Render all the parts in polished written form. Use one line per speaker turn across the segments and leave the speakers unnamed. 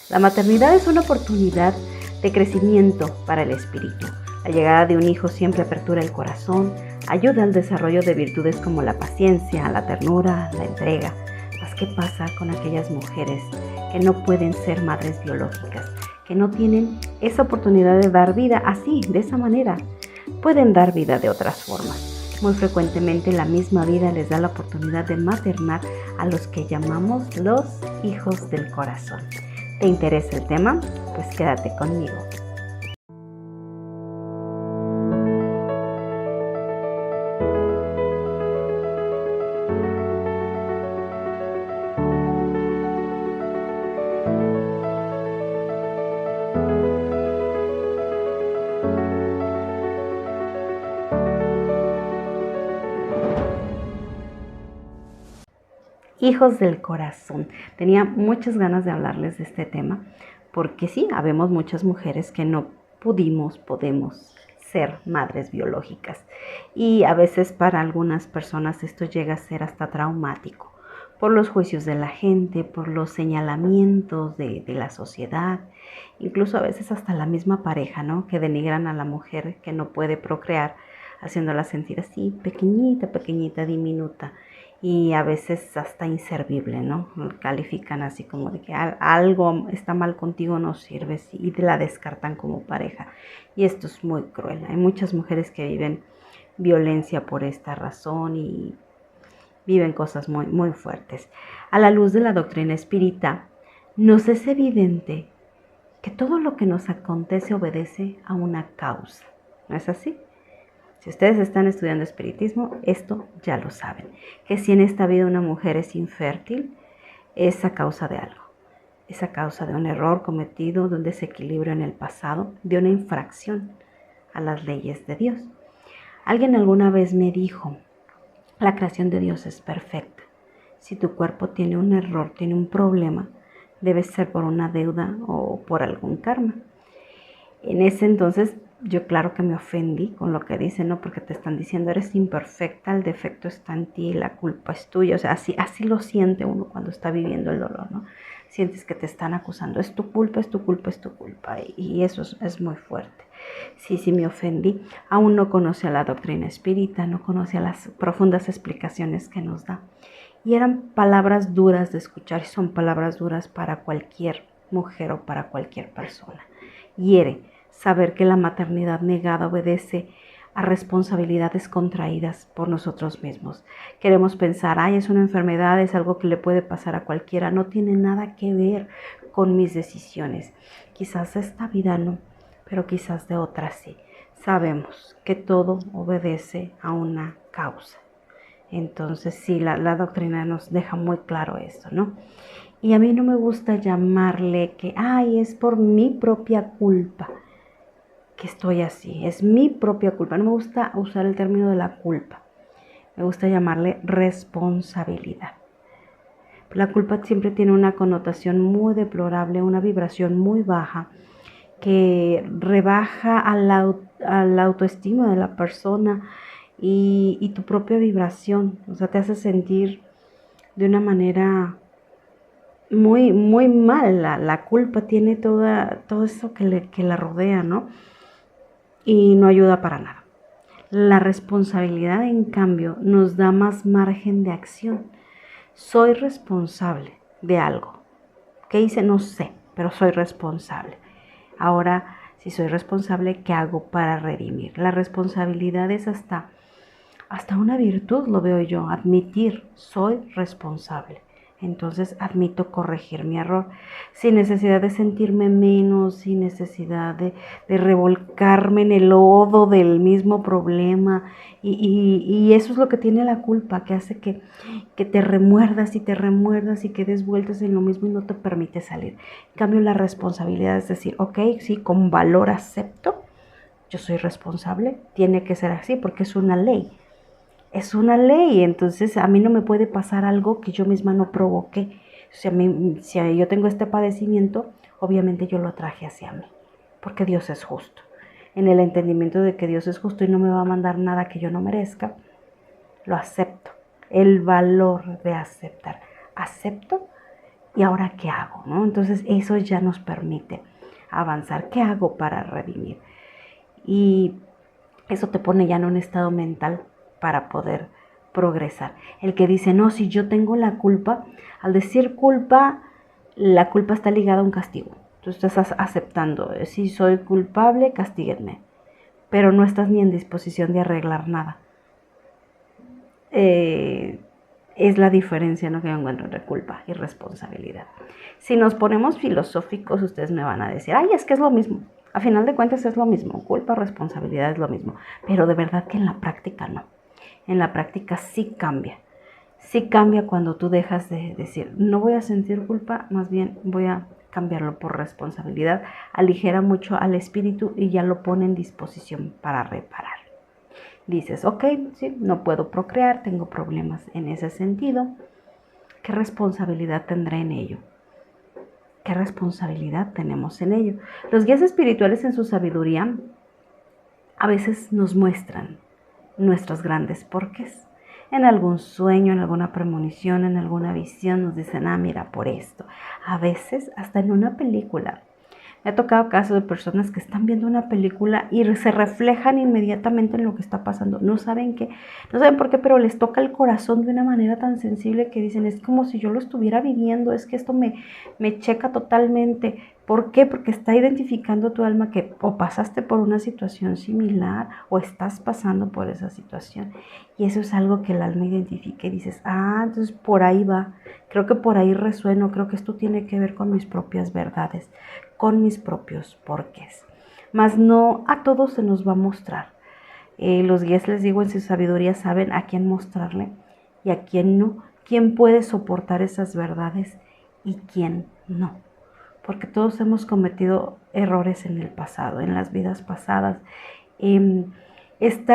La maternidad es una oportunidad de crecimiento para el espíritu. La llegada de un hijo siempre apertura el corazón, ayuda al desarrollo de virtudes como la paciencia, la ternura, la entrega. Mas, ¿qué pasa con aquellas mujeres que no pueden ser madres biológicas, que no tienen esa oportunidad de dar vida así, de esa manera? Pueden dar vida de otras formas. Muy frecuentemente la misma vida les da la oportunidad de maternar a los que llamamos los hijos del corazón. ¿Te interesa el tema? Pues quédate conmigo. Hijos del corazón. Tenía muchas ganas de hablarles de este tema porque sí, habemos muchas mujeres que no podemos ser madres biológicas y a veces para algunas personas esto llega a ser hasta traumático por los juicios de la gente, por los señalamientos de la sociedad, incluso a veces hasta la misma pareja, ¿no? Que denigran a la mujer que no puede procrear, haciéndola sentir así, pequeñita, diminuta. Y a veces hasta inservible, ¿no? Califican así como de que algo está mal contigo, no sirves, y la descartan como pareja. Y esto es muy cruel. Hay muchas mujeres que viven violencia por esta razón y viven cosas muy fuertes. A la luz de la doctrina espírita, nos es evidente que todo lo que nos acontece obedece a una causa. ¿No es así? Si ustedes están estudiando espiritismo, esto ya lo saben, que si en esta vida una mujer es infértil, es a causa de algo, es a causa de un error cometido, de un desequilibrio en el pasado, de una infracción a las leyes de Dios. Alguien alguna vez me dijo, la creación de Dios es perfecta. Si tu cuerpo tiene un error, tiene un problema, debe ser por una deuda o por algún karma. En ese entonces yo claro que me ofendí con lo que dicen, ¿no? Porque te están diciendo eres imperfecta, el defecto está en ti, la culpa es tuya. O sea, así lo siente uno cuando está viviendo el dolor, ¿no? Sientes que te están acusando, es tu culpa, es tu culpa, es tu culpa. Y eso es muy fuerte. Sí, me ofendí. Aún no conoce a la doctrina espírita, no conoce a las profundas explicaciones que nos da. Y eran palabras duras de escuchar y son palabras duras para cualquier mujer o para cualquier persona. Hiere saber que la maternidad negada obedece a responsabilidades contraídas por nosotros mismos. Queremos pensar, es una enfermedad, es algo que le puede pasar a cualquiera, no tiene nada que ver con mis decisiones. Quizás esta vida no, pero quizás de otra sí. Sabemos que todo obedece a una causa. Entonces sí, la doctrina nos deja muy claro esto, ¿no? Y a mí no me gusta llamarle que, es por mi propia culpa que estoy así, es mi propia culpa. No me gusta usar el término de la culpa, me gusta llamarle responsabilidad. La culpa siempre tiene una connotación muy deplorable, una vibración muy baja que rebaja a la autoestima de la persona y tu propia vibración. O sea, te hace sentir de una manera muy mal. La culpa tiene todo eso que la rodea, ¿no? Y no ayuda para nada. La responsabilidad, en cambio, nos da más margen de acción. Soy responsable de algo. ¿Qué hice? No sé, pero soy responsable. Ahora, si soy responsable, ¿qué hago para redimir? La responsabilidad es hasta una virtud, lo veo yo, admitir, soy responsable. Entonces admito corregir mi error sin necesidad de sentirme menos, sin necesidad de revolcarme en el lodo del mismo problema. Y eso es lo que tiene la culpa, que hace que te remuerdas y que des vueltas en lo mismo y no te permite salir. En cambio, la responsabilidad es decir, ok, sí, con valor acepto, yo soy responsable, tiene que ser así porque es una ley. Es una ley, entonces a mí no me puede pasar algo que yo misma no provoqué. Si yo tengo este padecimiento, obviamente yo lo traje hacia mí, porque Dios es justo. En el entendimiento de que Dios es justo y no me va a mandar nada que yo no merezca, lo acepto. El valor de aceptar. Acepto ¿Y ahora qué hago? ¿No? Entonces eso ya nos permite avanzar. ¿Qué hago para redimir? Y eso te pone ya en un estado mental para poder progresar. El que dice, no, si yo tengo la culpa, al decir culpa, la culpa está ligada a un castigo. Tú estás aceptando, si soy culpable, castíguenme, pero no estás ni en disposición de arreglar nada. Es la diferencia, ¿no?, que yo encuentro entre culpa y responsabilidad. Si nos ponemos filosóficos, ustedes me van a decir, ay, es que es lo mismo. A final de cuentas es lo mismo, culpa, responsabilidad es lo mismo, pero de verdad que en la práctica no. En la práctica sí cambia. Sí cambia cuando tú dejas de decir, no voy a sentir culpa, más bien voy a cambiarlo por responsabilidad. Aligera mucho al espíritu y ya lo pone en disposición para reparar. Dices, ok, sí, no puedo procrear, tengo problemas en ese sentido. ¿Qué responsabilidad tendré en ello? ¿Qué responsabilidad tenemos en ello? Los guías espirituales en su sabiduría a veces nos muestran nuestros grandes porqués. En algún sueño, en alguna premonición, en alguna visión nos dicen, mira, por esto. A veces hasta en una película. Me ha tocado casos de personas que están viendo una película y se reflejan inmediatamente en lo que está pasando. No saben por qué, pero les toca el corazón de una manera tan sensible que dicen, es como si yo lo estuviera viviendo, es que esto me checa totalmente. ¿Por qué? Porque está identificando tu alma que o pasaste por una situación similar o estás pasando por esa situación. Y eso es algo que el alma identifica y dices, entonces por ahí va. Creo que por ahí resueno, creo que esto tiene que ver con mis propias verdades, con mis propios porqués. Mas no a todos se nos va a mostrar. Los guías, les digo, en su sabiduría saben a quién mostrarle y a quién no, quién puede soportar esas verdades y quién no. Porque todos hemos cometido errores en el pasado, en las vidas pasadas. Este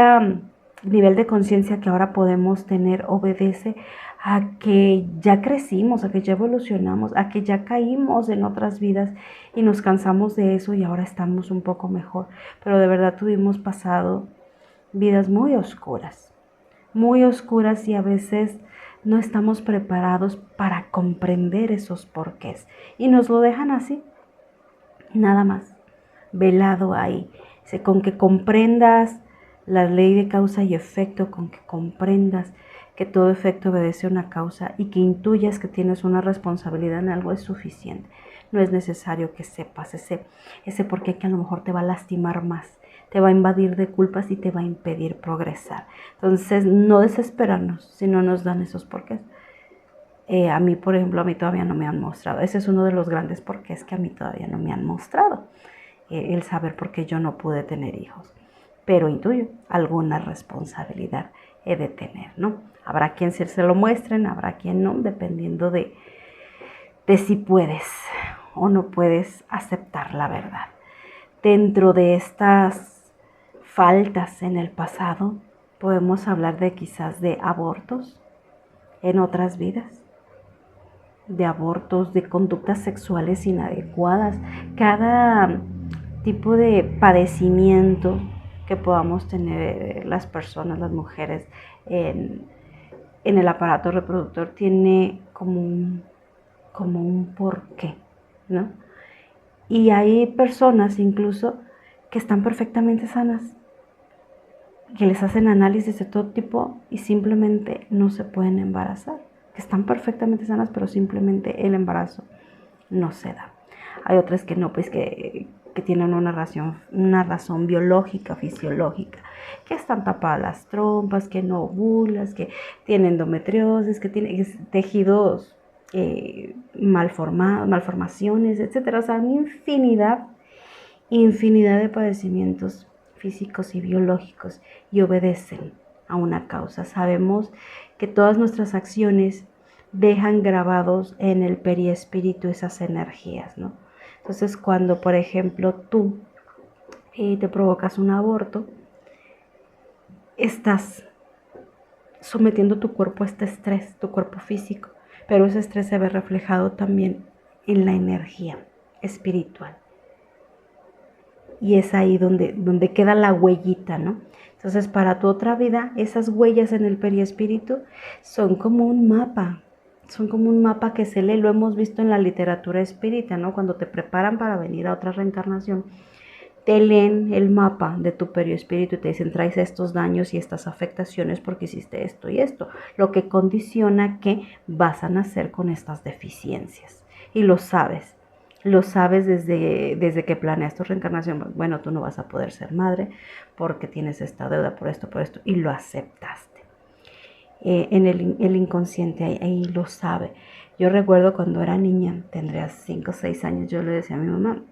nivel de conciencia que ahora podemos tener obedece a que ya crecimos, a que ya evolucionamos, a que ya caímos en otras vidas y nos cansamos de eso y ahora estamos un poco mejor. Pero de verdad tuvimos pasado vidas muy oscuras y a veces no estamos preparados para comprender esos porqués. Y nos lo dejan así, nada más, velado ahí. Con que comprendas la ley de causa y efecto, con que comprendas que todo efecto obedece a una causa y que intuyas que tienes una responsabilidad en algo es suficiente. No es necesario que sepas ese porqué que a lo mejor te va a lastimar más, te va a invadir de culpas y te va a impedir progresar. Entonces, no desesperarnos si no nos dan esos porqués. A mí, por ejemplo, a mí todavía no me han mostrado. Ese es uno de los grandes porqués que a mí todavía no me han mostrado. El saber por qué yo no pude tener hijos. Pero intuyo, alguna responsabilidad he de tener, ¿no? Habrá quien se lo muestren, habrá quien no, dependiendo de si puedes o no puedes aceptar la verdad. Dentro de estas faltas en el pasado, podemos hablar de quizás de abortos en otras vidas, de abortos, de conductas sexuales inadecuadas, cada tipo de padecimiento que podamos tener las personas, las mujeres en el aparato reproductor tiene como un porqué, ¿no? Y hay personas incluso que están perfectamente sanas, que les hacen análisis de todo tipo y simplemente no se pueden embarazar, que están perfectamente sanas, pero simplemente el embarazo no se da. Hay otras que no, pues que tienen una razón biológica, fisiológica, que están tapadas las trompas, que no ovulas, que tienen endometriosis, que tienen tejidos malformaciones, etcétera. O sea, una infinidad de padecimientos físicos y biológicos y obedecen a una causa. Sabemos que todas nuestras acciones dejan grabados en el periespíritu esas energías, ¿no? Entonces, cuando, por ejemplo, tú te provocas un aborto, estás sometiendo tu cuerpo a este estrés, tu cuerpo físico, pero ese estrés se ve reflejado también en la energía espiritual. Y es ahí donde queda la huellita, ¿no? Entonces, para tu otra vida, esas huellas en el periespíritu son como un mapa, son como un mapa que se lee, lo hemos visto en la literatura espírita, ¿no? Cuando te preparan para venir a otra reencarnación, te leen el mapa de tu perispíritu y te dicen, traes estos daños y estas afectaciones porque hiciste esto y esto, lo que condiciona que vas a nacer con estas deficiencias. Y lo sabes desde que planeas tu reencarnación. Bueno, tú no vas a poder ser madre porque tienes esta deuda por esto, y lo aceptaste. En el inconsciente ahí lo sabe. Yo recuerdo cuando era niña, tendría 5 o 6 años, yo le decía a mi mamá,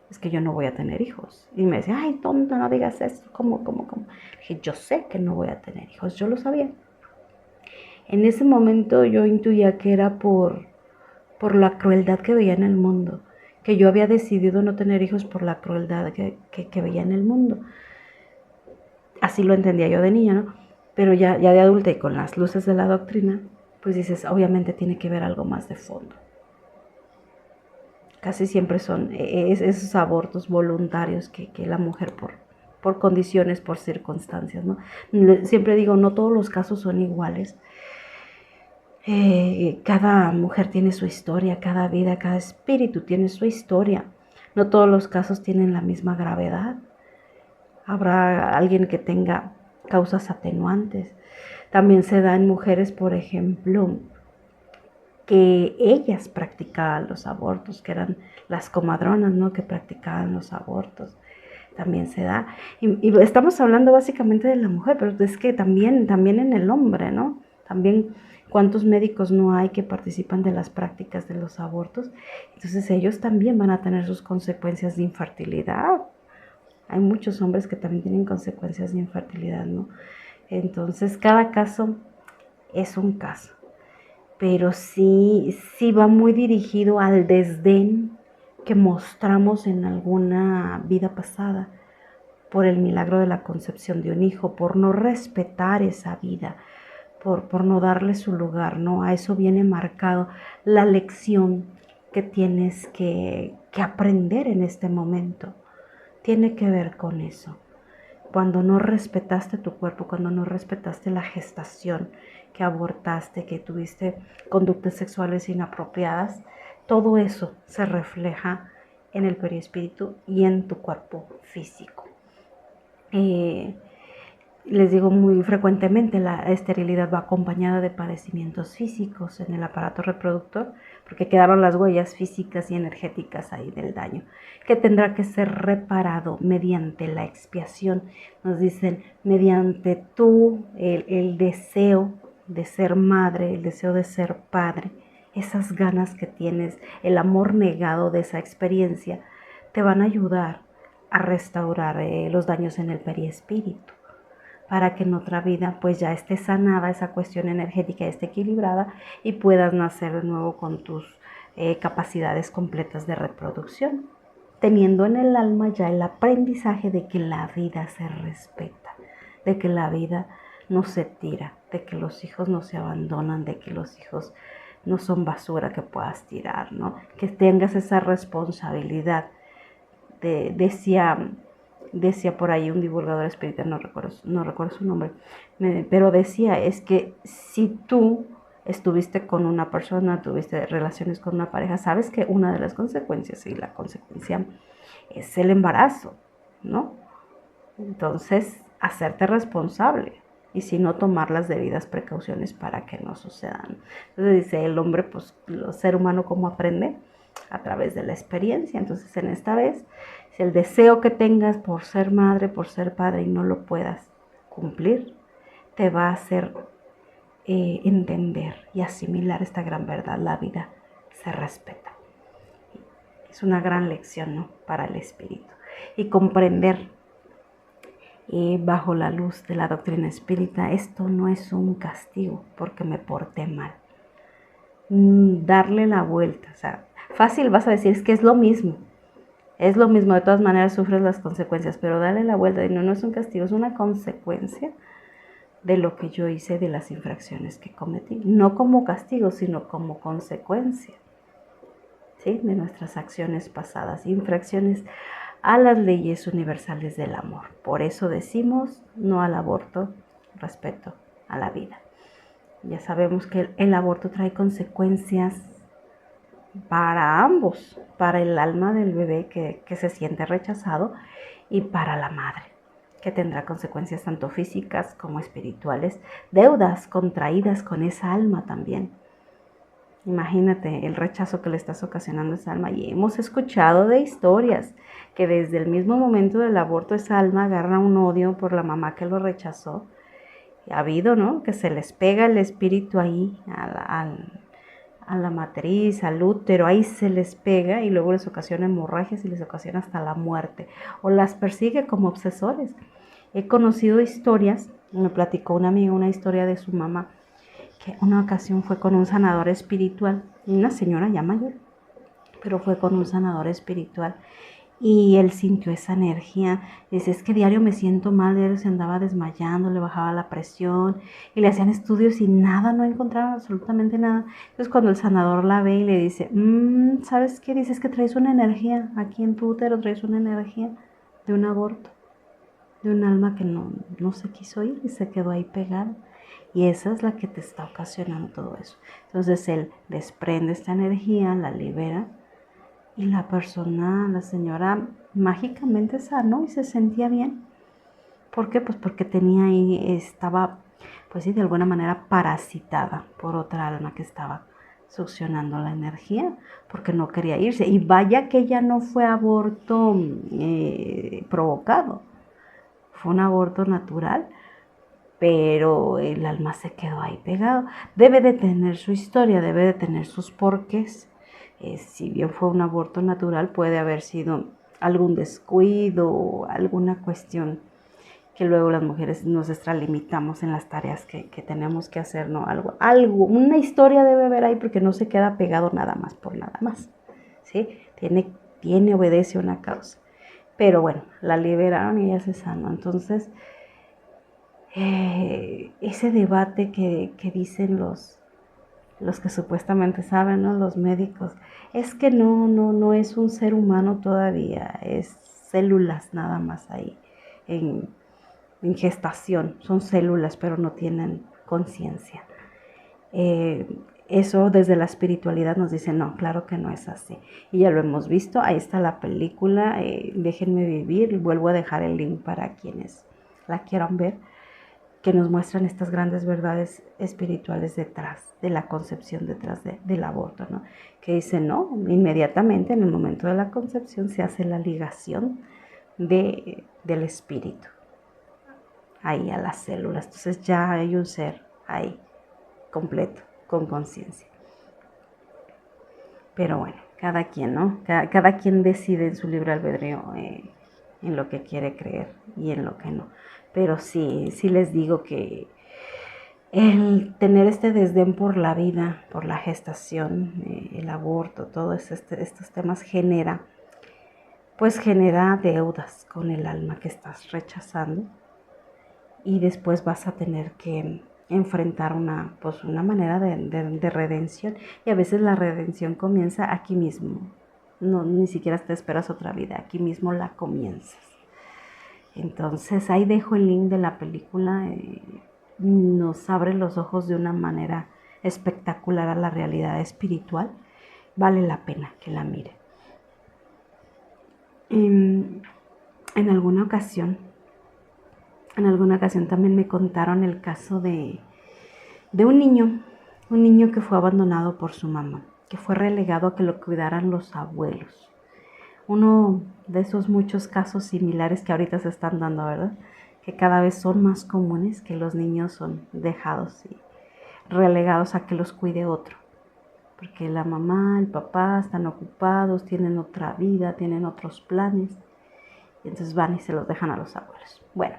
es que yo no voy a tener hijos. Y me decía, ay, tonto, no digas eso. ¿Cómo? Dije, yo sé que no voy a tener hijos, yo lo sabía. En ese momento yo intuía que era por la crueldad que veía en el mundo, que yo había decidido no tener hijos por la crueldad que veía en el mundo. Así lo entendía yo de niña, ¿no? Pero ya de adulta y con las luces de la doctrina, pues dices, obviamente tiene que haber algo más de fondo. Casi siempre son esos abortos voluntarios que la mujer por condiciones, por circunstancias, ¿no? Siempre digo, no todos los casos son iguales. Cada mujer tiene su historia, cada vida, cada espíritu tiene su historia. No todos los casos tienen la misma gravedad. Habrá alguien que tenga causas atenuantes. También se da en mujeres, por ejemplo, que ellas practicaban los abortos, que eran las comadronas, ¿no? Que practicaban los abortos. También se da. Y estamos hablando básicamente de la mujer, pero es que también en el hombre, ¿no? También cuántos médicos no hay que participan de las prácticas de los abortos. Entonces ellos también van a tener sus consecuencias de infertilidad. Hay muchos hombres que también tienen consecuencias de infertilidad, ¿no? Entonces cada caso es un caso. Pero sí va muy dirigido al desdén que mostramos en alguna vida pasada por el milagro de la concepción de un hijo, por no respetar esa vida, por no darle su lugar, ¿no? A eso viene marcado la lección que tienes que aprender en este momento. Tiene que ver con eso. Cuando no respetaste tu cuerpo, cuando no respetaste la gestación, que abortaste, que tuviste conductas sexuales inapropiadas, todo eso se refleja en el perispíritu y en tu cuerpo físico. Les digo muy frecuentemente, la esterilidad va acompañada de padecimientos físicos en el aparato reproductor, porque quedaron las huellas físicas y energéticas ahí del daño, que tendrá que ser reparado mediante la expiación. Nos dicen, mediante el deseo de ser madre, el deseo de ser padre, esas ganas que tienes, el amor negado de esa experiencia, te van a ayudar a restaurar los daños en el perispíritu, para que en otra vida pues ya esté sanada esa cuestión energética, esté equilibrada y puedas nacer de nuevo con tus capacidades completas de reproducción, teniendo en el alma ya el aprendizaje de que la vida se respeta, de que la vida no se tira, de que los hijos no se abandonan, de que los hijos no son basura que puedas tirar, ¿no? Que tengas esa responsabilidad. Decía por ahí un divulgador espiritual, no recuerdo su nombre, pero decía, es que si tú estuviste con una persona, tuviste relaciones con una pareja, sabes que una de las consecuencias, y la consecuencia es el embarazo, ¿no? Entonces, hacerte responsable y si no, tomar las debidas precauciones para que no sucedan. Entonces dice el hombre, pues el ser humano, ¿cómo aprende? A través de la experiencia. Entonces, en esta vez, si el deseo que tengas por ser madre, por ser padre y no lo puedas cumplir, te va a hacer entender y asimilar esta gran verdad: la vida se respeta. Es una gran lección, ¿no?, para el espíritu. Y comprender bajo la luz de la doctrina espírita, esto no es un castigo porque me porté mal. Darle la vuelta, o sea, fácil vas a decir, es que es lo mismo, de todas maneras sufres las consecuencias, pero darle la vuelta y no es un castigo, es una consecuencia de lo que yo hice, de las infracciones que cometí, no como castigo, sino como consecuencia, ¿sí?, de nuestras acciones pasadas, infracciones a las leyes universales del amor. Por eso decimos no al aborto, respeto a la vida. Ya sabemos que el aborto trae consecuencias para ambos, para el alma del bebé que se siente rechazado y para la madre, que tendrá consecuencias tanto físicas como espirituales, deudas contraídas con esa alma también. Imagínate el rechazo que le estás ocasionando a esa alma. Y hemos escuchado de historias que desde el mismo momento del aborto esa alma agarra un odio por la mamá que lo rechazó. Ha habido, ¿no? Que se les pega el espíritu ahí a la matriz, al útero, ahí se les pega y luego les ocasiona hemorragias y les ocasiona hasta la muerte. O las persigue como obsesores. He conocido historias, me platicó una amiga una historia de su mamá, que una ocasión fue con un sanador espiritual, una señora ya mayor, pero fue con un sanador espiritual y él sintió esa energía. Dice, es que diario me siento mal, diario se andaba desmayando, le bajaba la presión y le hacían estudios y nada, no encontraban absolutamente nada. Entonces cuando el sanador la ve y le dice, ¿sabes qué? Dices que traes una energía, aquí en tu útero traes una energía de un aborto, de un alma que no se quiso ir y se quedó ahí pegada. Y esa es la que te está ocasionando todo eso. Entonces él desprende esta energía, la libera y la persona, la señora, mágicamente sanó y se sentía bien. ¿Por qué? Pues porque tenía ahí, estaba, pues sí, de alguna manera parasitada por otra alma que estaba succionando la energía porque no quería irse. Y vaya que ya no fue aborto provocado, fue un aborto natural, pero el alma se quedó ahí pegado. Debe de tener su historia, debe de tener sus porqués. Si bien fue un aborto natural, puede haber sido algún descuido, alguna cuestión que luego las mujeres nos extralimitamos en las tareas que tenemos que hacer, ¿no? Una historia debe haber ahí porque no se queda pegado nada más por nada más, ¿sí? Obedece una causa. Pero bueno, la liberaron y ella se sanó. Entonces, ese debate que dicen los que supuestamente saben, ¿no? Los médicos, es que no es un ser humano todavía, es células nada más ahí en gestación, son células pero no tienen conciencia. Eso desde la espiritualidad nos dice, no, claro que no es así. Y ya lo hemos visto, ahí está la película, Déjenme Vivir, vuelvo a dejar el link para quienes la quieran ver, que nos muestran estas grandes verdades espirituales detrás de la concepción, detrás del aborto, ¿no? Que dicen, no, inmediatamente en el momento de la concepción se hace la ligación del espíritu ahí a las células. Entonces ya hay un ser ahí, completo, con conciencia. Pero bueno, cada quien, ¿no? Cada quien decide en su libre albedrío en lo que quiere creer y en lo que no. Pero sí les digo que el tener este desdén por la vida, por la gestación, el aborto, todos estos temas genera deudas con el alma que estás rechazando y después vas a tener que enfrentar una manera de redención y a veces la redención comienza aquí mismo, no, ni siquiera te esperas otra vida, aquí mismo la comienzas. Entonces ahí dejo el link de la película, nos abre los ojos de una manera espectacular a la realidad espiritual, vale la pena que la mire. En alguna ocasión también me contaron el caso de un niño que fue abandonado por su mamá, que fue relegado a que lo cuidaran los abuelos. Uno de esos muchos casos similares que ahorita se están dando, ¿verdad? Que cada vez son más comunes, que los niños son dejados y relegados a que los cuide otro. Porque la mamá, el papá están ocupados, tienen otra vida, tienen otros planes. Y entonces van y se los dejan a los abuelos. Bueno,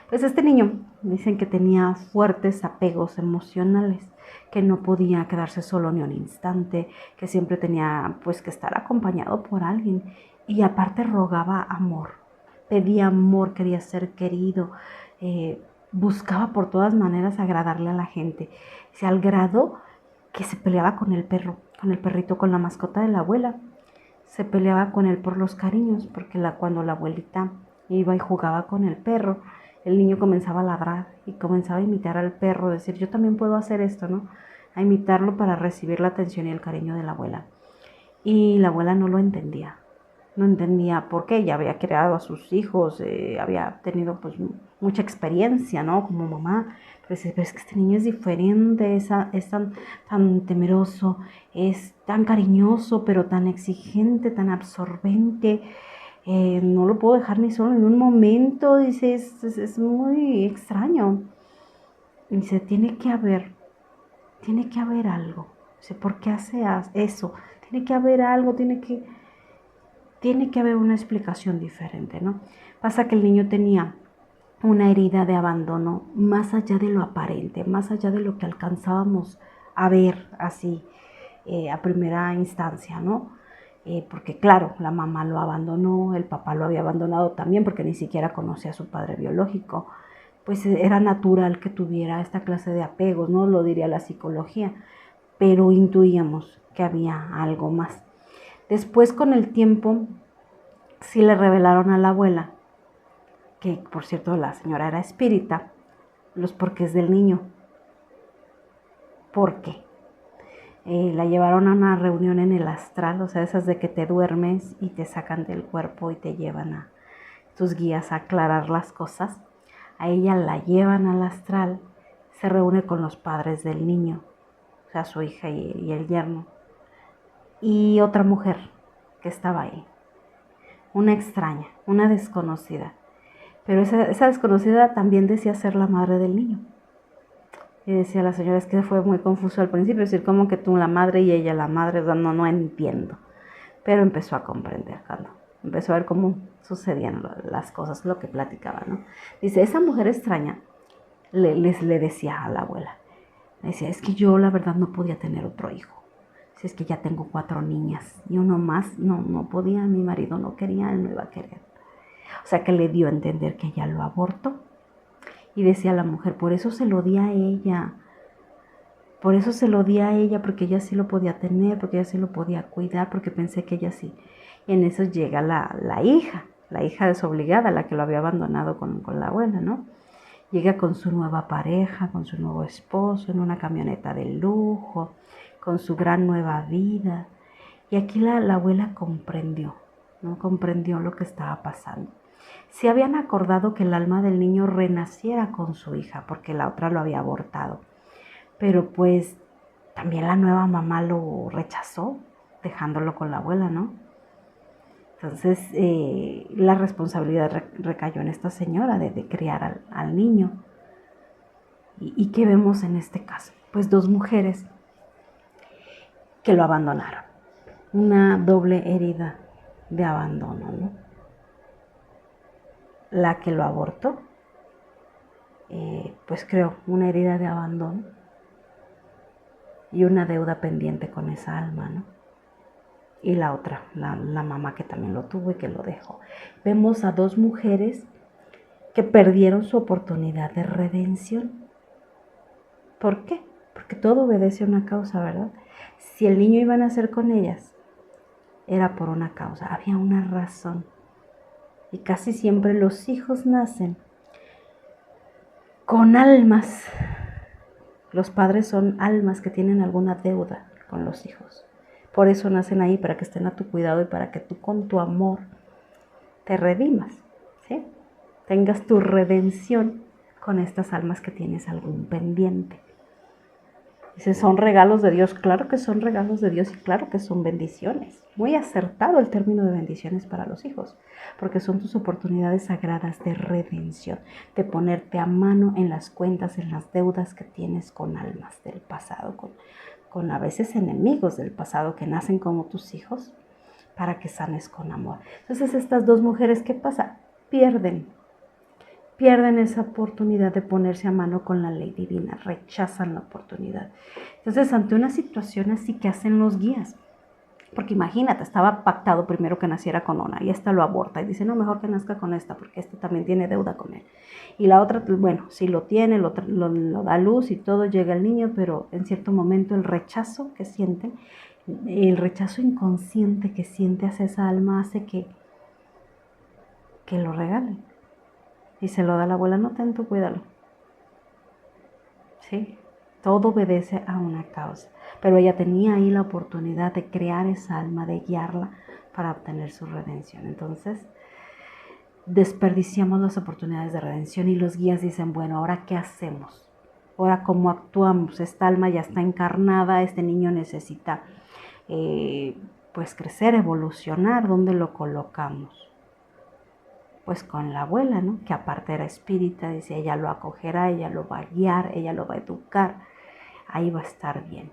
pues este niño dicen que tenía fuertes apegos emocionales, que no podía quedarse solo ni un instante, que siempre tenía pues que estar acompañado por alguien y aparte rogaba amor, pedía amor, quería ser querido, buscaba por todas maneras agradarle a la gente, al grado que se peleaba con el perrito, con la mascota de la abuela. Se peleaba con él por los cariños, porque cuando la abuelita iba y jugaba con el perro, el niño comenzaba a ladrar y comenzaba a imitar al perro, decir, yo también puedo hacer esto, ¿no? A imitarlo para recibir la atención y el cariño de la abuela. Y la abuela no lo entendía. No entendía por qué. Ella había creado a sus hijos, había tenido pues mucha experiencia, ¿no? Como mamá. Pero es que este niño es diferente, es tan temeroso, es tan cariñoso, pero tan exigente, tan absorbente. No lo puedo dejar ni solo en un momento. Dice, es muy extraño. Dice, tiene que haber algo. Dice, ¿por qué hace eso? Tiene que haber algo, tiene que haber una explicación diferente, ¿no? Pasa que el niño tenía una herida de abandono más allá de lo aparente, más allá de lo que alcanzábamos a ver así a primera instancia, ¿no? Porque claro, la mamá lo abandonó, el papá lo había abandonado también porque ni siquiera conocía a su padre biológico. Pues era natural que tuviera esta clase de apegos, ¿no? Lo diría la psicología, pero intuíamos que había algo más. Después, con el tiempo, sí le revelaron a la abuela, que por cierto la señora era espírita, los porqués del niño. ¿Por qué? La llevaron a una reunión en el astral, o sea, esas de que te duermes y te sacan del cuerpo y te llevan a tus guías a aclarar las cosas. A ella la llevan al astral, se reúne con los padres del niño, o sea, su hija y el yerno, y otra mujer que estaba ahí, una extraña, una desconocida. Pero esa desconocida también decía ser la madre del niño. Y decía la señora, es que fue muy confuso al principio, es decir, como que tú la madre y ella la madre, no entiendo. Pero empezó a comprender cuando empezó a ver cómo sucedían las cosas, lo que platicaba, ¿no? Dice, esa mujer extraña le decía a la abuela, le decía, es que yo la verdad no podía tener otro hijo. Si es que ya tengo 4 niñas y uno más, no podía, mi marido no quería, él no iba a querer. O sea que le dio a entender que ella lo abortó. Y decía la mujer, por eso se lo di a ella. Por eso se lo di a ella, porque ella sí lo podía tener, porque ella sí lo podía cuidar, porque pensé que ella sí. Y en eso llega la hija desobligada, la que lo había abandonado con la abuela, ¿no? Llega con su nueva pareja, con su nuevo esposo, en una camioneta de lujo, con su gran nueva vida. Y aquí la abuela comprendió, ¿no? Comprendió lo que estaba pasando. Se habían acordado que el alma del niño renaciera con su hija, porque la otra lo había abortado. Pero pues también la nueva mamá lo rechazó, dejándolo con la abuela, ¿no? Entonces la responsabilidad recayó en esta señora de criar al niño. ¿Y qué vemos en este caso? Pues 2 mujeres que lo abandonaron. Una doble herida de abandono, ¿no? La que lo abortó, pues creó una herida de abandono y una deuda pendiente con esa alma, ¿no? Y la otra, la mamá que también lo tuvo y que lo dejó. Vemos a 2 mujeres que perdieron su oportunidad de redención. ¿Por qué? Porque todo obedece a una causa, ¿verdad? Si el niño iba a nacer con ellas, era por una causa, había una razón. Y casi siempre los hijos nacen con almas. Los padres son almas que tienen alguna deuda con los hijos. Por eso nacen ahí, para que estén a tu cuidado y para que tú con tu amor te redimas, ¿sí? Tengas tu redención con estas almas que tienes algún pendiente. Dice, ¿son regalos de Dios? Claro que son regalos de Dios y claro que son bendiciones. Muy acertado el término de bendiciones para los hijos, porque son tus oportunidades sagradas de redención, de ponerte a mano en las cuentas, en las deudas que tienes con almas del pasado, con a veces enemigos del pasado que nacen como tus hijos, para que sanes con amor. Entonces estas 2 mujeres, ¿qué pasa? Pierden esa oportunidad de ponerse a mano con la ley divina, rechazan la oportunidad. Entonces, ante una situación así, ¿qué hacen los guías? Porque imagínate, estaba pactado primero que naciera con una y esta lo aborta y dice, no, mejor que nazca con esta porque esta también tiene deuda con él. Y la otra, bueno, sí lo tiene, lo da a luz y todo, llega el niño, pero en cierto momento el rechazo que sienten, el rechazo inconsciente que siente hacia esa alma hace que lo regalen. Y se lo da la abuela, no, ten tú, cuídalo. ¿Sí? Todo obedece a una causa. Pero ella tenía ahí la oportunidad de crear esa alma, de guiarla para obtener su redención. Entonces, desperdiciamos las oportunidades de redención y los guías dicen, bueno, ¿ahora qué hacemos? Ahora, ¿cómo actuamos? Esta alma ya está encarnada, este niño necesita pues crecer, evolucionar. ¿Dónde lo colocamos? Pues con la abuela, ¿no? Que aparte era espírita, dice, ella lo acogerá, ella lo va a guiar, ella lo va a educar, ahí va a estar bien.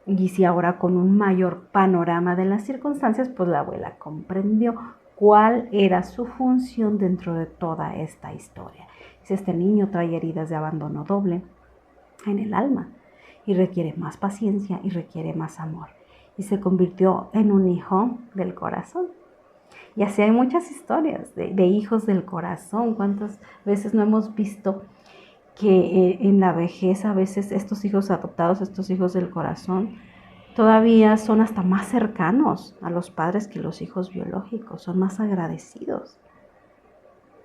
Y si ahora con un mayor panorama de las circunstancias, pues la abuela comprendió cuál era su función dentro de toda esta historia. Si este niño trae heridas de abandono doble en el alma y requiere más paciencia y requiere más amor. Y se convirtió en un hijo del corazón. Y así hay muchas historias de hijos del corazón. ¿Cuántas veces no hemos visto que en la vejez a veces estos hijos adoptados, estos hijos del corazón, todavía son hasta más cercanos a los padres que los hijos biológicos, son más agradecidos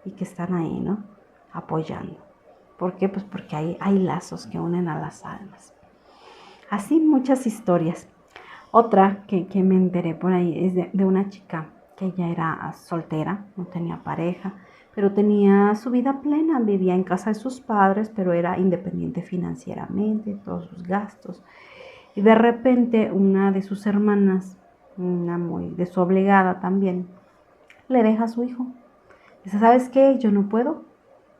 y que están ahí, ¿no? Apoyando. ¿Por qué? Pues porque hay lazos que unen a las almas. Así muchas historias. Otra que me enteré por ahí es de una chica que ella era soltera, no tenía pareja, pero tenía su vida plena, vivía en casa de sus padres, pero era independiente financieramente, todos sus gastos. Y de repente una de sus hermanas, una muy desobligada también, le deja a su hijo. Dice, ¿sabes qué? Yo no puedo,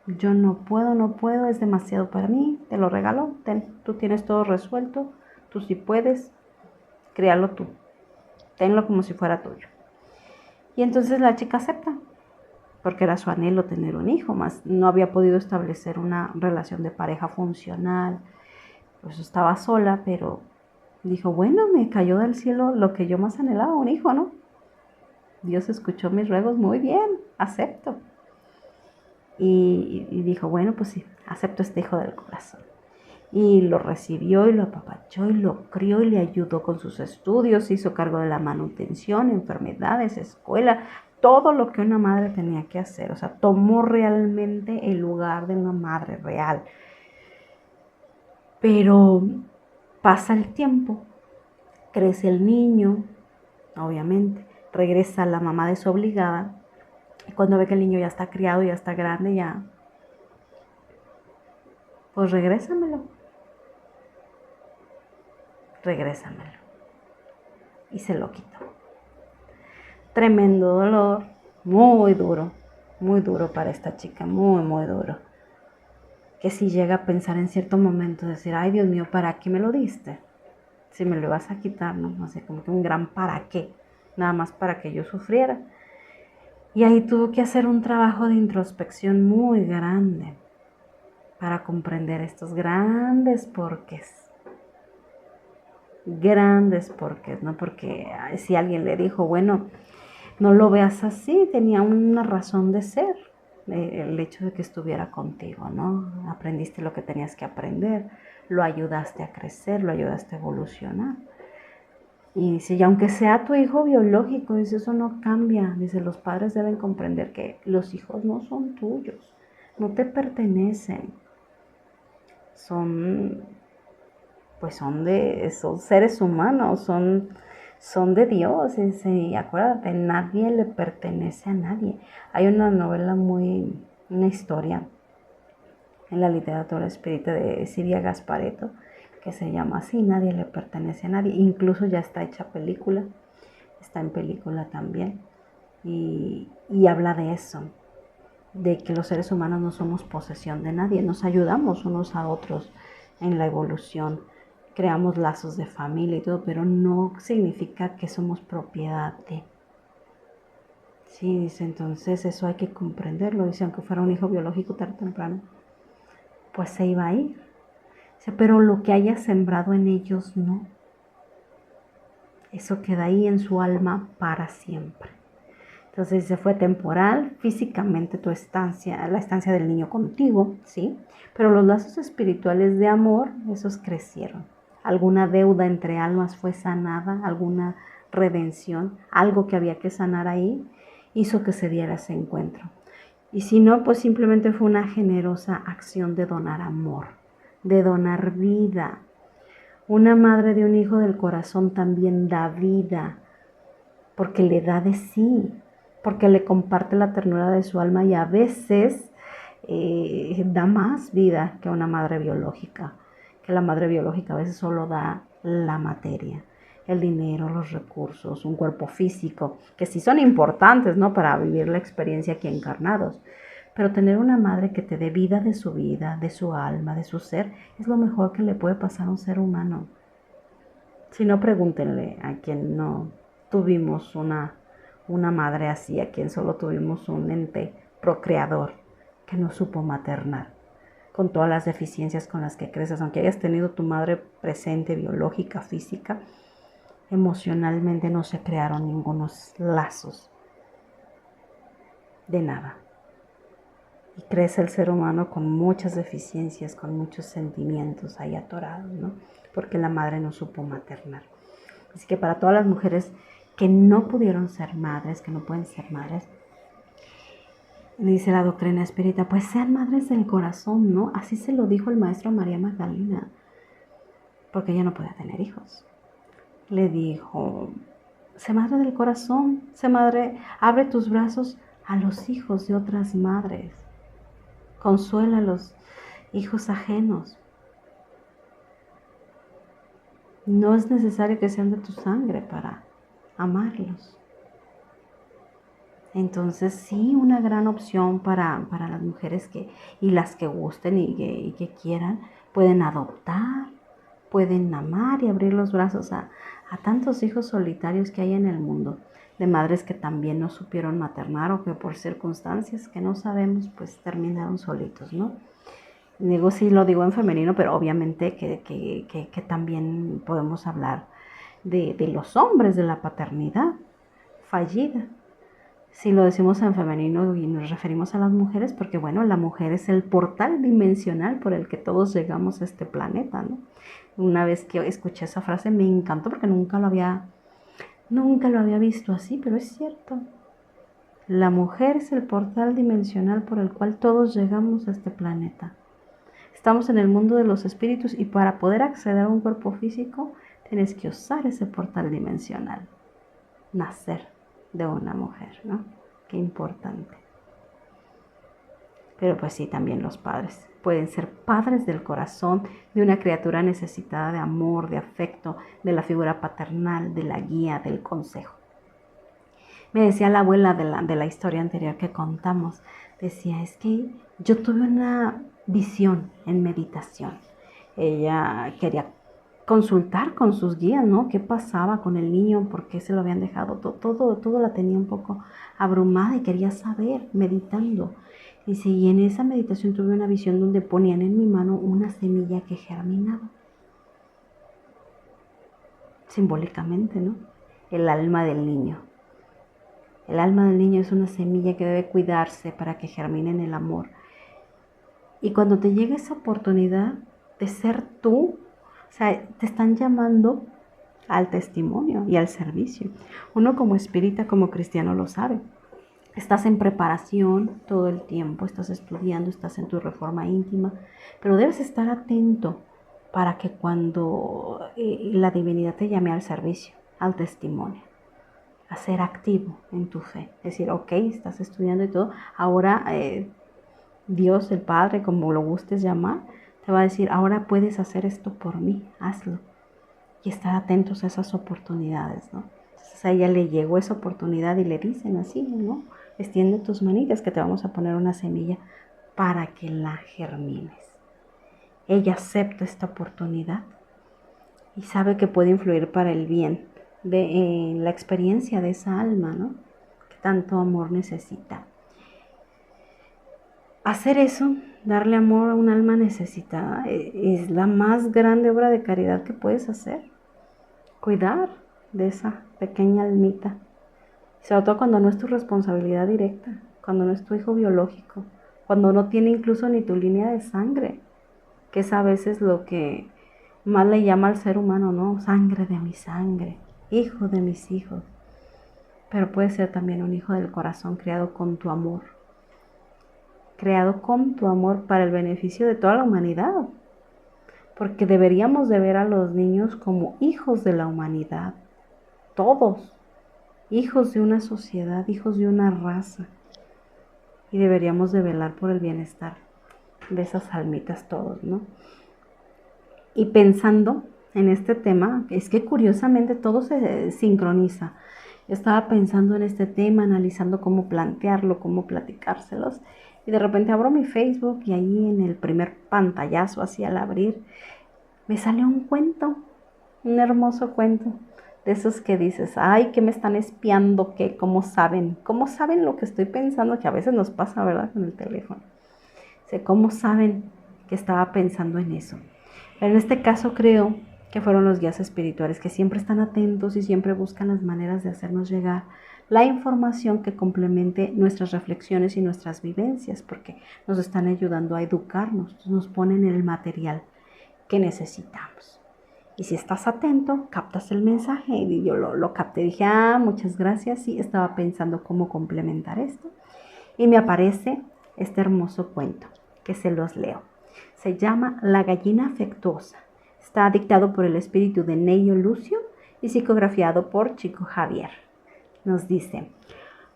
no puedo, es demasiado para mí, te lo regalo, tú tienes todo resuelto, tú sí puedes, créalo tú, tenlo como si fuera tuyo. Y entonces la chica acepta, porque era su anhelo tener un hijo, más no había podido establecer una relación de pareja funcional, pues estaba sola, pero dijo, bueno, me cayó del cielo lo que yo más anhelaba, un hijo, ¿no? Dios escuchó mis ruegos, muy bien, acepto. Y dijo, bueno, pues sí, acepto este hijo del corazón. Y lo recibió y lo apapachó y lo crió y le ayudó con sus estudios, se hizo cargo de la manutención, enfermedades, escuela, todo lo que una madre tenía que hacer. O sea, tomó realmente el lugar de una madre real. Pero pasa el tiempo, crece el niño, obviamente, regresa la mamá desobligada y cuando ve que el niño ya está criado, ya está grande, ya, pues regrésamelo. Y se lo quitó. Tremendo dolor, muy duro para esta chica, muy duro. Que si llega a pensar en cierto momento, decir, ay Dios mío, ¿para qué me lo diste? Si me lo ibas a quitar, ¿no? No sé, como que un gran para qué, nada más para que yo sufriera. Y ahí tuvo que hacer un trabajo de introspección muy grande para comprender estos grandes porqués, ¿no? Porque si alguien le dijo, bueno, no lo veas así, tenía una razón de ser, el hecho de que estuviera contigo, ¿no? Aprendiste lo que tenías que aprender, lo ayudaste a crecer, lo ayudaste a evolucionar. Y dice, y aunque sea tu hijo biológico, dice, eso no cambia. Dice, los padres deben comprender que los hijos no son tuyos, no te pertenecen. Son seres humanos, son de Dios. Y acuérdate, nadie le pertenece a nadie. Hay una novela una historia en la literatura espírita de Silvia Gasparetto que se llama así, Nadie le pertenece a nadie. Incluso ya está hecha película, está en película también. Y habla de eso, de que los seres humanos no somos posesión de nadie, nos ayudamos unos a otros en la evolución, creamos lazos de familia y todo, pero no significa que somos propiedad de. Sí, dice, entonces eso hay que comprenderlo, dice, aunque fuera un hijo biológico tarde o temprano, pues se iba a ir. Dice, pero lo que haya sembrado en ellos no. Eso queda ahí en su alma para siempre. Entonces se fue temporal, físicamente tu estancia, la estancia del niño contigo, ¿sí? Pero los lazos espirituales de amor, esos crecieron. Alguna deuda entre almas fue sanada, alguna redención, algo que había que sanar ahí, hizo que se diera ese encuentro. Y si no, pues simplemente fue una generosa acción de donar amor, de donar vida. Una madre de un hijo del corazón también da vida, porque le da de sí, porque le comparte la ternura de su alma y a veces da más vida que una madre biológica, que la madre biológica a veces solo da la materia, el dinero, los recursos, un cuerpo físico, que sí son importantes, ¿no?, para vivir la experiencia aquí encarnados. Pero tener una madre que te dé vida de su vida, de su alma, de su ser, es lo mejor que le puede pasar a un ser humano. Si no, pregúntenle a quien no tuvimos una madre así, a quien solo tuvimos un ente procreador que no supo maternar, con todas las deficiencias con las que creces, aunque hayas tenido tu madre presente, biológica, física, emocionalmente no se crearon ningunos lazos de nada. Y crece el ser humano con muchas deficiencias, con muchos sentimientos ahí atorados, ¿no? Porque la madre no supo maternar. Así que para todas las mujeres que no pudieron ser madres, que no pueden ser madres, dice la doctrina espírita, pues sean madres del corazón, ¿no? Así se lo dijo el maestro a María Magdalena, porque ella no podía tener hijos. Le dijo, sé madre del corazón, sé madre, abre tus brazos a los hijos de otras madres, consuela a los hijos ajenos. No es necesario que sean de tu sangre para amarlos. Entonces sí, una gran opción para las mujeres y las que gusten y que quieran, pueden adoptar, pueden amar y abrir los brazos a tantos hijos solitarios que hay en el mundo, de madres que también no supieron maternar o que por circunstancias que no sabemos, pues terminaron solitos, ¿no? Digo, sí lo digo en femenino, pero obviamente que también podemos hablar de los hombres, de la paternidad fallida. Si lo decimos en femenino y nos referimos a las mujeres, porque bueno, la mujer es el portal dimensional por el que todos llegamos a este planeta, ¿no? Una vez que escuché esa frase me encantó porque nunca lo había visto así, pero es cierto. La mujer es el portal dimensional por el cual todos llegamos a este planeta. Estamos en el mundo de los espíritus y para poder acceder a un cuerpo físico tienes que usar ese portal dimensional. Nacer de una mujer, ¿no? Qué importante. Pero pues sí, también los padres pueden ser padres del corazón de una criatura necesitada de amor, de afecto, de la figura paternal, de la guía, del consejo. Me decía la abuela de la historia anterior que contamos, decía, es que yo tuve una visión en meditación. Ella quería consultar con sus guías, ¿no? ¿Qué pasaba con el niño? ¿Por qué se lo habían dejado? Todo la tenía un poco abrumada y quería saber, meditando. Dice, y en esa meditación tuve una visión donde ponían en mi mano una semilla que germinaba. Simbólicamente, ¿no? El alma del niño. El alma del niño es una semilla que debe cuidarse para que germine en el amor. Y cuando te llega esa oportunidad de ser tú, o sea, te están llamando al testimonio y al servicio. Uno como espírita, como cristiano lo sabe. Estás en preparación todo el tiempo, estás estudiando, estás en tu reforma íntima, pero debes estar atento para que cuando la divinidad te llame al servicio, al testimonio, a ser activo en tu fe. Es decir, ok, estás estudiando y todo, ahora Dios, el Padre, como lo gustes llamar, te va a decir, ahora puedes hacer esto por mí, hazlo. Y estar atentos a esas oportunidades, ¿no? Entonces a ella le llegó esa oportunidad y le dicen así, ¿no? Extiende tus manitas que te vamos a poner una semilla para que la germines. Ella acepta esta oportunidad y sabe que puede influir para el bien de la experiencia de esa alma, ¿no? Que tanto amor necesita. Hacer eso, darle amor a un alma necesitada, es la más grande obra de caridad que puedes hacer. Cuidar de esa pequeña almita, sobre todo cuando no es tu responsabilidad directa, cuando no es tu hijo biológico, cuando no tiene incluso ni tu línea de sangre, que es a veces lo que más le llama al ser humano, ¿no? Sangre de mi sangre, hijo de mis hijos. Pero puede ser también un hijo del corazón criado con tu amor, creado con tu amor para el beneficio de toda la humanidad. Porque deberíamos de ver a los niños como hijos de la humanidad, todos, hijos de una sociedad, hijos de una raza. Y deberíamos de velar por el bienestar de esas almitas todos, ¿no? Y pensando en este tema, es que curiosamente todo se sincroniza. Yo estaba pensando en este tema, analizando cómo plantearlo, cómo platicárselos, y de repente abro mi Facebook y ahí en el primer pantallazo, así al abrir, me sale un cuento, un hermoso cuento, de esos que dices, ay, que me están espiando, que cómo saben lo que estoy pensando, que a veces nos pasa, ¿verdad?, con el teléfono. O sea, cómo saben que estaba pensando en eso. Pero en este caso creo que fueron los guías espirituales que siempre están atentos y siempre buscan las maneras de hacernos llegar la información que complemente nuestras reflexiones y nuestras vivencias, porque nos están ayudando a educarnos, nos ponen el material que necesitamos. Y si estás atento, captas el mensaje. Y yo lo capté, dije, muchas gracias, sí, estaba pensando cómo complementar esto. Y me aparece este hermoso cuento, que se los leo. Se llama La gallina afectuosa. Está dictado por el espíritu de Neio Lucio y psicografiado por Chico Javier. Nos dice: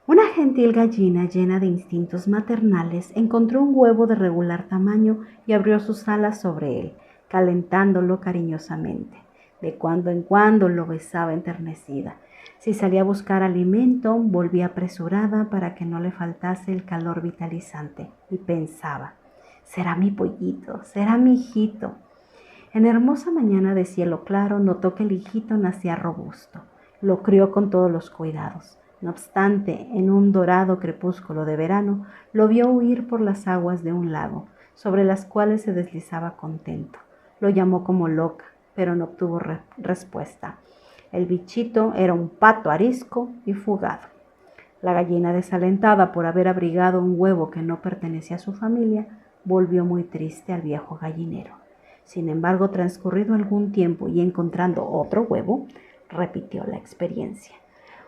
una gentil gallina llena de instintos maternales encontró un huevo de regular tamaño y abrió sus alas sobre él, calentándolo cariñosamente. De cuando en cuando lo besaba enternecida. Si salía a buscar alimento, volvía apresurada para que no le faltase el calor vitalizante. Y pensaba, será mi pollito, será mi hijito. En hermosa mañana de cielo claro notó que el hijito nacía robusto. Lo crió con todos los cuidados. No obstante, en un dorado crepúsculo de verano, lo vio huir por las aguas de un lago, sobre las cuales se deslizaba contento. Lo llamó como loca, pero no obtuvo respuesta. El bichito era un pato arisco y fugado. La gallina, desalentada por haber abrigado un huevo que no pertenecía a su familia, volvió muy triste al viejo gallinero. Sin embargo, transcurrido algún tiempo y encontrando otro huevo, repitió la experiencia.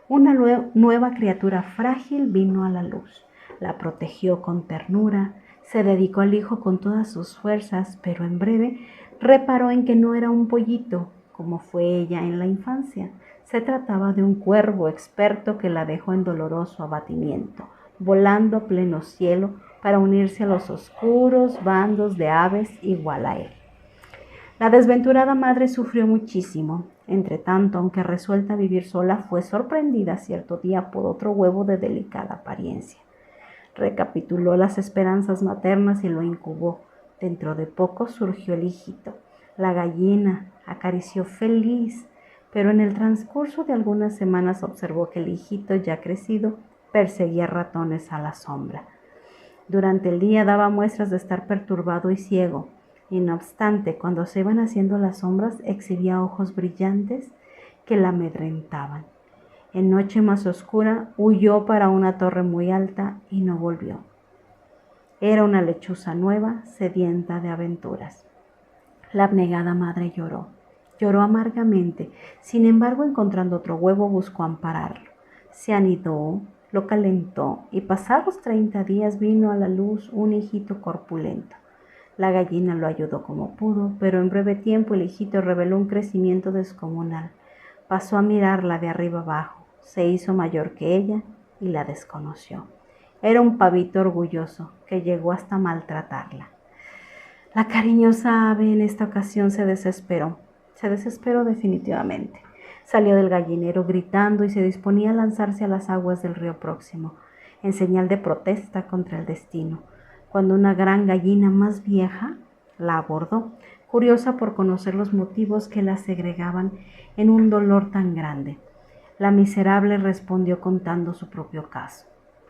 Una nueva criatura frágil vino a la luz. La protegió con ternura, se dedicó al hijo con todas sus fuerzas, pero en breve reparó en que no era un pollito, como fue ella en la infancia. Se trataba de un cuervo experto que la dejó en doloroso abatimiento, volando a pleno cielo para unirse a los oscuros bandos de aves igual a él. La desventurada madre sufrió muchísimo. Entretanto, aunque resuelta a vivir sola, fue sorprendida cierto día por otro huevo de delicada apariencia. Recapituló las esperanzas maternas y lo incubó. Dentro de poco surgió el hijito. La gallina acarició feliz, pero en el transcurso de algunas semanas observó que el hijito, ya crecido, perseguía ratones a la sombra. Durante el día daba muestras de estar perturbado y ciego, y no obstante, cuando se iban haciendo las sombras, exhibía ojos brillantes que la amedrentaban. En noche más oscura, huyó para una torre muy alta y no volvió. Era una lechuza nueva, sedienta de aventuras. La abnegada madre lloró amargamente. Sin embargo, encontrando otro huevo, buscó ampararlo. Se anidó, lo calentó y pasados 30 días vino a la luz un hijito corpulento. La gallina lo ayudó como pudo, pero en breve tiempo el hijito reveló un crecimiento descomunal. Pasó a mirarla de arriba abajo, se hizo mayor que ella y la desconoció. Era un pavito orgulloso que llegó hasta maltratarla. La cariñosa ave en esta ocasión se desesperó definitivamente. Salió del gallinero gritando y se disponía a lanzarse a las aguas del río próximo, en señal de protesta contra el destino, cuando una gran gallina más vieja la abordó, curiosa por conocer los motivos que la segregaban en un dolor tan grande. La miserable respondió contando su propio caso.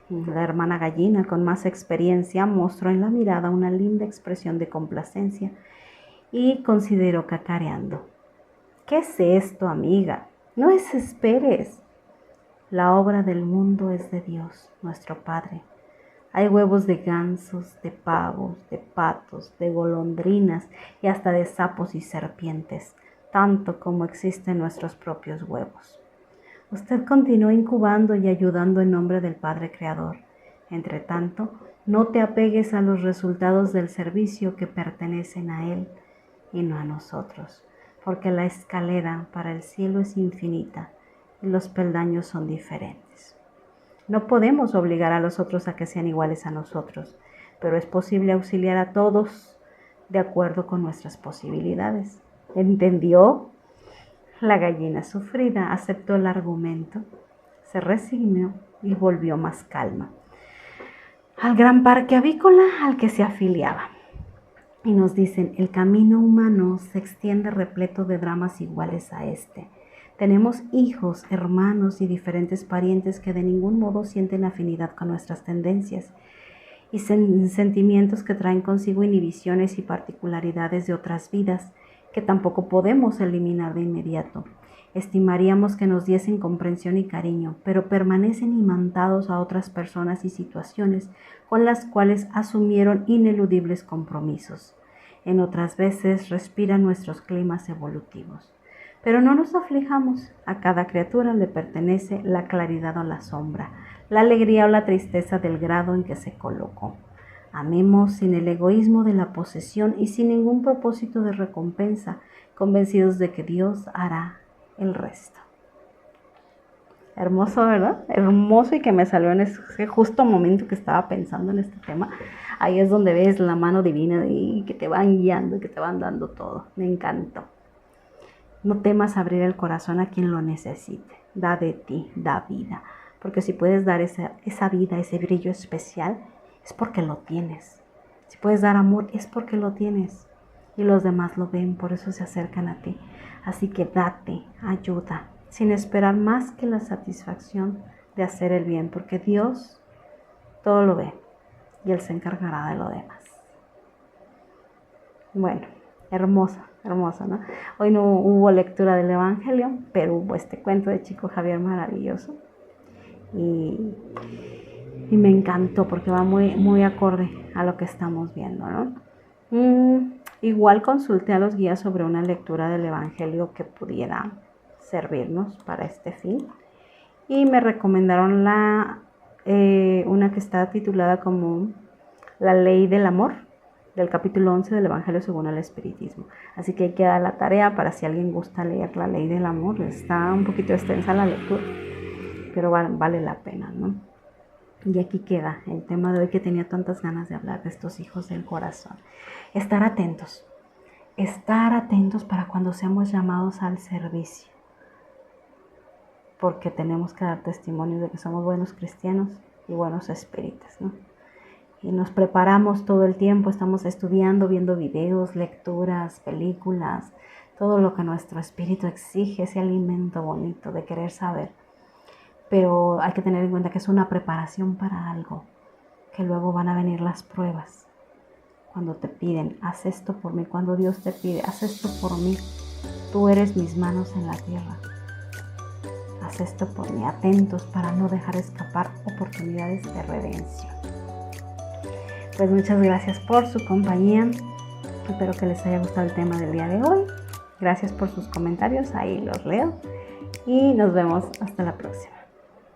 La hermana gallina, con más experiencia, mostró en la mirada una linda expresión de complacencia y consideró cacareando: ¿qué es esto, amiga? No desesperes. La obra del mundo es de Dios, nuestro Padre. Hay huevos de gansos, de pavos, de patos, de golondrinas y hasta de sapos y serpientes, tanto como existen nuestros propios huevos. Usted continúa incubando y ayudando en nombre del Padre Creador. Entre tanto, no te apegues a los resultados del servicio que pertenecen a Él y no a nosotros, porque la escalera para el cielo es infinita y los peldaños son diferentes. No podemos obligar a los otros a que sean iguales a nosotros, pero es posible auxiliar a todos de acuerdo con nuestras posibilidades. ¿Entendió? La gallina sufrida aceptó el argumento, se resignó y volvió más calma al gran parque avícola al que se afiliaba. Y nos dicen, el camino humano se extiende repleto de dramas iguales a este. Tenemos hijos, hermanos y diferentes parientes que de ningún modo sienten afinidad con nuestras tendencias y sentimientos que traen consigo inhibiciones y particularidades de otras vidas que tampoco podemos eliminar de inmediato. Estimaríamos que nos diesen comprensión y cariño, pero permanecen imantados a otras personas y situaciones con las cuales asumieron ineludibles compromisos. En otras veces respiran nuestros climas evolutivos. Pero no nos aflijamos, a cada criatura le pertenece la claridad o la sombra, la alegría o la tristeza del grado en que se colocó. Amemos sin el egoísmo de la posesión y sin ningún propósito de recompensa, convencidos de que Dios hará el resto. Hermoso, ¿verdad? Hermoso, y que me salió en ese justo momento que estaba pensando en este tema. Ahí es donde ves la mano divina y que te van guiando y que te van dando todo. Me encantó. No temas abrir el corazón a quien lo necesite. Da de ti, da vida. Porque si puedes dar esa vida, ese brillo especial, es porque lo tienes. Si puedes dar amor, es porque lo tienes. Y los demás lo ven, por eso se acercan a ti. Así que date, ayuda, sin esperar más que la satisfacción de hacer el bien, porque Dios todo lo ve y Él se encargará de lo demás. Bueno, hermosa, ¿no? Hoy no hubo lectura del Evangelio, pero hubo este cuento de Chico Javier maravilloso y me encantó porque va muy, muy acorde a lo que estamos viendo, ¿no? Igual consulté a los guías sobre una lectura del Evangelio que pudiera servirnos para este fin y me recomendaron una que está titulada como La Ley del Amor, del capítulo 11 del Evangelio según el Espiritismo. Así que ahí queda la tarea para si alguien gusta leer La Ley del Amor. Está un poquito extensa la lectura, pero vale la pena, ¿no? Y aquí queda el tema de hoy que tenía tantas ganas de hablar de estos hijos del corazón. Estar atentos para cuando seamos llamados al servicio, porque tenemos que dar testimonio de que somos buenos cristianos y buenos espíritus, ¿no? Y nos preparamos todo el tiempo, estamos estudiando, viendo videos, lecturas, películas, todo lo que nuestro espíritu exige, ese alimento bonito de querer saber. Pero hay que tener en cuenta que es una preparación para algo, que luego van a venir las pruebas. Cuando te piden, haz esto por mí, cuando Dios te pide, haz esto por mí, tú eres mis manos en la tierra. Haz esto por mí, atentos para no dejar escapar oportunidades de redención. Pues muchas gracias por su compañía. Espero que les haya gustado el tema del día de hoy. Gracias por sus comentarios, ahí los leo. Y nos vemos hasta la próxima.